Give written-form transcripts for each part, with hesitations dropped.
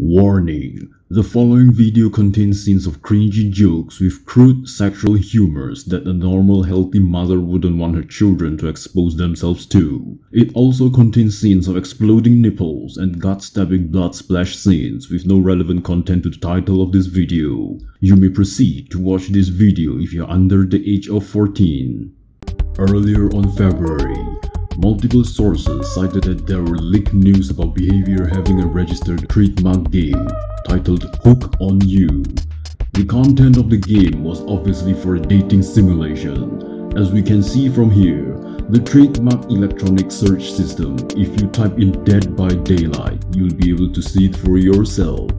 Warning: the following video contains scenes of cringy jokes with crude sexual humors that a normal healthy mother wouldn't want her children to expose themselves to. It also contains scenes of exploding nipples and gut-stabbing blood splash scenes with no relevant content to the title of this video. You may proceed to watch this video if you're under the age of 14. Earlier on February, multiple sources cited that there were leaked news about behavior having a registered trademark game titled Hook on You. The content of the game was obviously for a dating simulation. As we can see from here, the trademark electronic search system, if you type in Dead by Daylight, you'll be able to see it for yourself.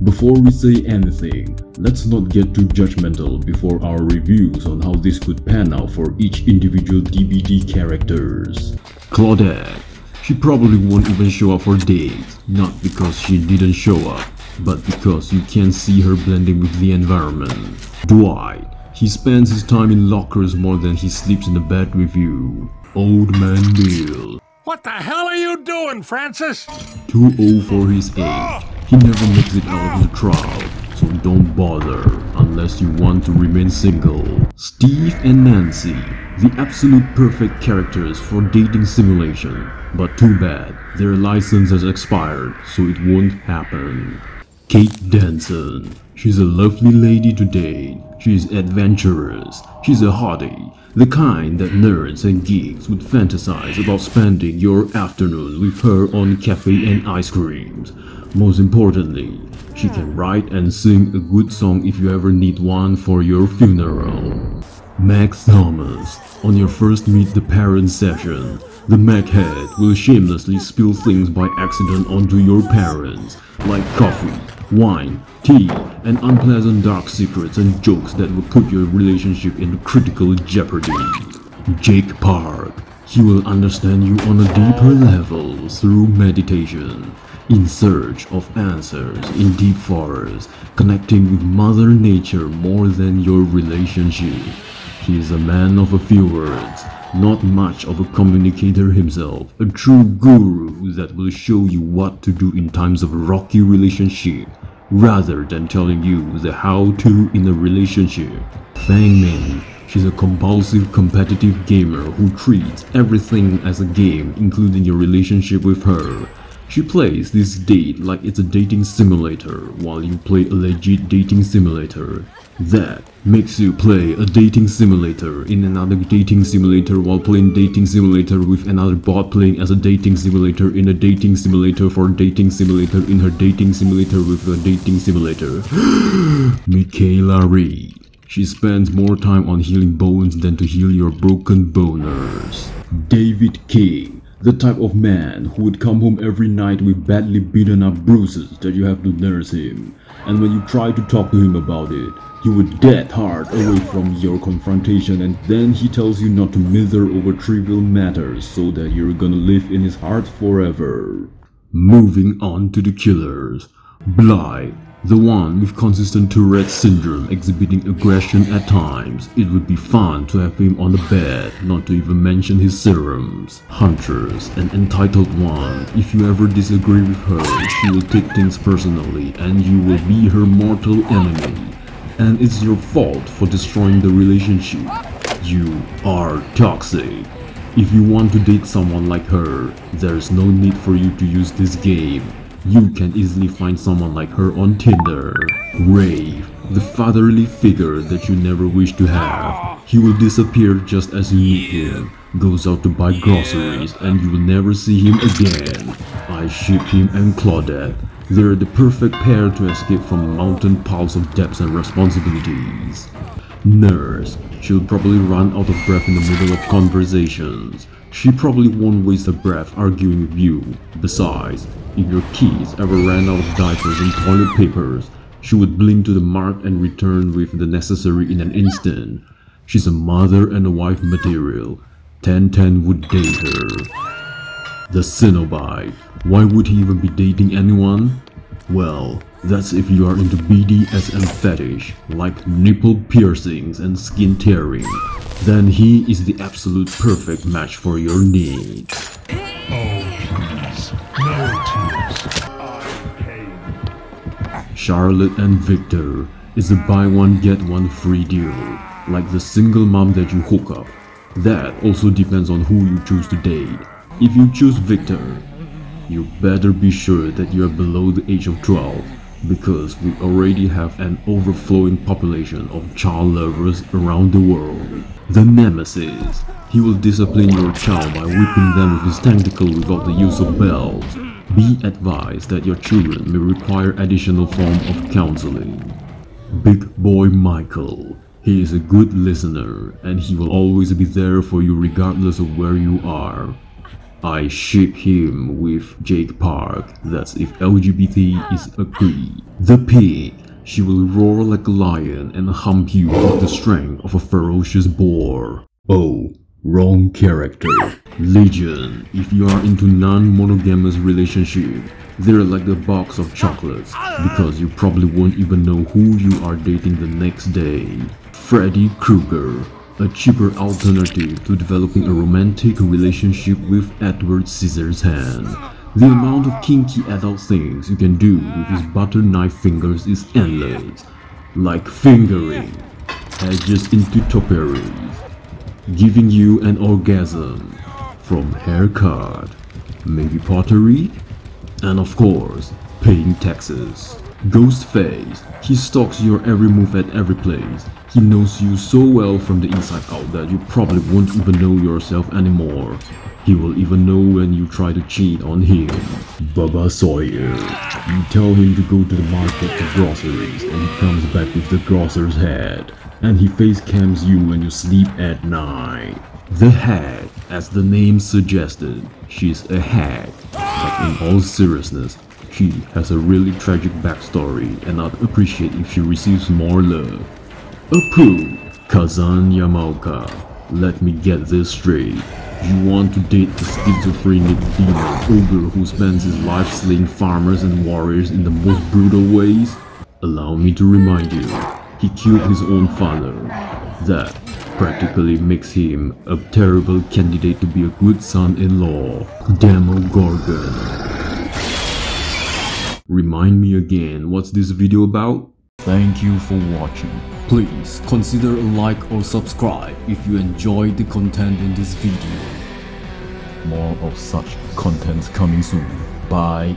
Before we say anything, let's not get too judgmental before our reviews on how this could pan out for each individual DBD characters. Claudette. She probably won't even show up for dates, not because she didn't show up, but because you can't see her blending with the environment. Dwight. He spends his time in lockers more than he sleeps in the bed with you. Old Man Bill. What the hell are you doing, Francis? Too old for his age. He never makes it out of the trial, so don't bother unless you want to remain single. Steve and Nancy, the absolute perfect characters for dating simulation, but too bad, their license has expired, so it won't happen. Kate Denson, she's a lovely lady to date. She's adventurous, she's a hottie, the kind that nerds and geeks would fantasize about spending your afternoon with her on cafe and ice creams. Most importantly, she can write and sing a good song if you ever need one for your funeral. Meg Thomas. On your first Meet the Parents session, the Meghead will shamelessly spill things by accident onto your parents, like coffee, wine, tea, and unpleasant dark secrets and jokes that will put your relationship into critical jeopardy. Jake Park. He will understand you on a deeper level through meditation. In search of answers in deep forests, connecting with Mother Nature more than your relationship. He is a man of a few words, not much of a communicator himself, a true guru that will show you what to do in times of a rocky relationship, rather than telling you the how-to in a relationship. Fang Min. She's a compulsive competitive gamer who treats everything as a game, including your relationship with her. She plays this date like it's a dating simulator while you play a legit dating simulator. That makes you play a dating simulator in another dating simulator while playing dating simulator with another bot playing as a dating simulator in a dating simulator for dating simulator in her dating simulator with a dating simulator. Michaela Reed. She spends more time on healing bones than to heal your broken boners. David King. The type of man who would come home every night with badly beaten up bruises that you have to nurse him, and when you try to talk to him about it, he would dead hard away from your confrontation, and then he tells you not to mither over trivial matters so that you're gonna live in his heart forever. Moving on to the killers. Bly. The one with consistent Tourette syndrome exhibiting aggression at times. It would be fun to have him on the bed, not to even mention his serums. Huntress, an entitled one. If you ever disagree with her, she will take things personally and you will be her mortal enemy. And it's your fault for destroying the relationship. You are toxic. If you want to date someone like her, there's no need for you to use this game. You can easily find someone like her on Tinder. Wraith, the fatherly figure that you never wish to have. He will disappear just as you meet him, goes out to buy groceries, and you will never see him again. I ship him and Claudette. They're the perfect pair to escape from a mountain piles of debts and responsibilities. Nurse, she'll probably run out of breath in the middle of conversations. She probably won't waste her breath arguing with you. Besides, if your kids ever ran out of diapers and toilet papers, she would blink to the mart and return with the necessary in an instant. She's a mother and a wife material. 1010 would date her. The Cenobite. Why would he even be dating anyone? Well, that's if you are into BDSM fetish, like nipple piercings and skin tearing. Then he is the absolute perfect match for your needs. Oh, please, no tears. I'm paying Charlotte and Victor is a buy one get one free deal, like the single mom that you hook up. That also depends on who you choose to date. If you choose Victor, you better be sure that you are below the age of 12, because we already have an overflowing population of child lovers around the world. The Nemesis. He will discipline your child by whipping them with his tentacle without the use of bells. Be advised that your children may require additional form of counseling. Big Boy Michael. He is a good listener and he will always be there for you regardless of where you are. I ship him with Jake Park, that's if LGBT is agreed. The Pig. She will roar like a lion and hump you with the strength of a ferocious boar. Oh, wrong character. Legion. If you are into non-monogamous relationship, they're like a box of chocolates, because you probably won't even know who you are dating the next day. Freddy Krueger. A cheaper alternative to developing a romantic relationship with Edward Scissorhands. The amount of kinky adult things you can do with his butter knife fingers is endless. Like fingering, edges into topiaries, giving you an orgasm, from haircut, maybe pottery, and of course, paying taxes. Ghostface. He stalks your every move at every place. He knows you so well from the inside out that you probably won't even know yourself anymore. He will even know when you try to cheat on him. Bubba Sawyer. You tell him to go to the market for groceries and he comes back with the grocer's head. And he face cams you when you sleep at night. The Hag. As the name suggested, she's a hag. But in all seriousness, she has a really tragic backstory and I'd appreciate if she receives more love. Approved. Kazan Yamaoka. Let me get this straight. You want to date a schizophrenic demon ogre who spends his life slaying farmers and warriors in the most brutal ways? Allow me to remind you, he killed his own father. That practically makes him a terrible candidate to be a good son-in-law. Demogorgon. Remind me again, what's this video about? Thank you for watching. Please consider a like or subscribe if you enjoyed the content in this video. More of such contents coming soon. Bye.